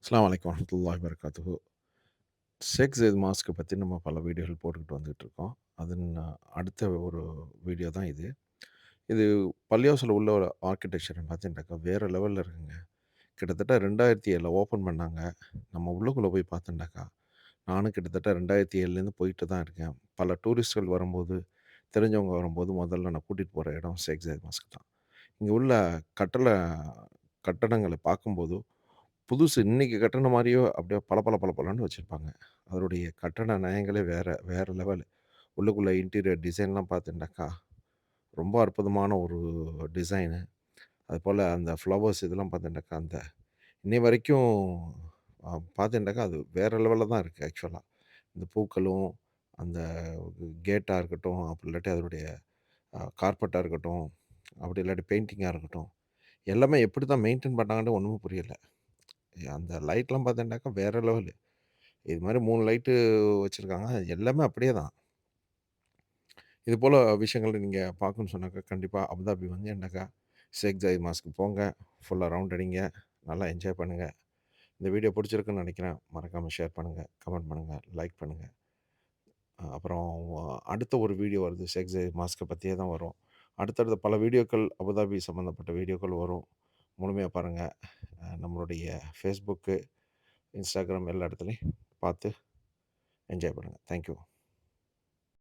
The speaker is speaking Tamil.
அஸ்ஸலாமு அலைக்கும் வரஹ்மத்துல்லாஹி வபரகாத்துஹு. ஷேக் ஜயத் மாஸ்க்க பத்தி நம்ம பல வீடியோகள் போட்டுக்கிட்டு வந்துட்டுருக்கோம். அதன் அடுத்த ஒரு வீடியோ தான் இது. இது பள்ளிவாசல்ல உள்ள ஒரு ஆர்க்கிடெக்சர் பார்த்தீங்கன்னாக்கா, வேற லெவல்ல இருக்குங்க. கிட்டத்தட்ட 2007ல ஓப்பன் பண்ணாங்க. நம்ம உள்ளுக்குள்ள போய் பார்த்தோம்னாக்கா, நானும் கிட்டத்தட்ட 2007லேருந்து போயிட்டு தான் இருக்கேன். பல டூரிஸ்ட்கள் வரும்போது, தெரிஞ்சவங்க வரும்போது முதல்ல நான் கூட்டிட்டு போற இடம் ஷேக் ஜயத் மாஸ்க் தான். இங்க உள்ள கட்டட கட்டடங்கள பார்க்கும்போது புதுசு இன்னைக்கு கட்டுன மாரியே அப்படியே பளபளன்னு வச்சிருப்பாங்க. அதனுடைய கட்டட நயங்களே வேற லெவலு. உள்ளுக்குள்ள இன்டீரியர் டிசைன்லாம் பார்த்தீங்கன்னாக்கா, ரொம்ப அற்புதமான ஒரு டிசைனு. அதுபோல அந்த ஃப்ளவர்ஸ் இதெல்லாம் பார்த்தீங்கன்னாக்கா, அந்த இன்னை வரைக்கும் பார்த்தீங்கன்னாக்கா, அது வேற லெவல்ல தான் இருக்கு ஆக்சுவலா. இந்த பூக்களும், அந்த கேட்டா இருக்கட்டும், அப்படி இல்லாட்டி அதனுடைய கார்பெட்டா இருக்கட்டும், அப்படி இல்லாட்டி பெயிண்டிங்கா இருக்கட்டும், எல்லாமே எப்படி தான் மெயின்டெயின் பண்ணாங்கன்னு ஒண்ணுமே புரியல. அந்த லைட்லாம் பார்த்தீங்கன்னாக்கா வேற லெவலு. இது மாரி 3 லைட்டு வச்சிருக்காங்க. எல்லாமே அப்படியே தான். இது போல விஷயங்கள நீங்க பார்க்கணும்னு சொன்னாக்கா, கண்டிப்பா அபுதாபி வந்தீங்கன்னாக்கா, ஷேக் ஜாயித் மாஸ்க்கு போங்க. ஃபுல்லா ரவுண்ட் அடிங்க. நல்லா என்ஜாய் பண்ணுங்க. இந்த வீடியோ பிடிச்சிருக்குன்னு நெனைக்கிறேன். மறக்காம ஷேர் பண்ணுங்க, கமெண்ட் பண்ணுங்க, லைக் பண்ணுங்க. அப்புறம் அடுத்த ஒரு வீடியோ வருது. ஷேக் ஜாயித் மாஸ்க்க பத்தியே தான் வரும். அடுத்தடுத்த பல வீடியோக்கள் அபுதாபி சம்மந்தப்பட்ட வீடியோக்கள் வரும். முழுமையா பாருங்க. நம்மளுடைய Facebook, Instagram எல்லா இடத்துலயும் பார்த்து என்ஜாய் பண்ணுங்க. Thank you.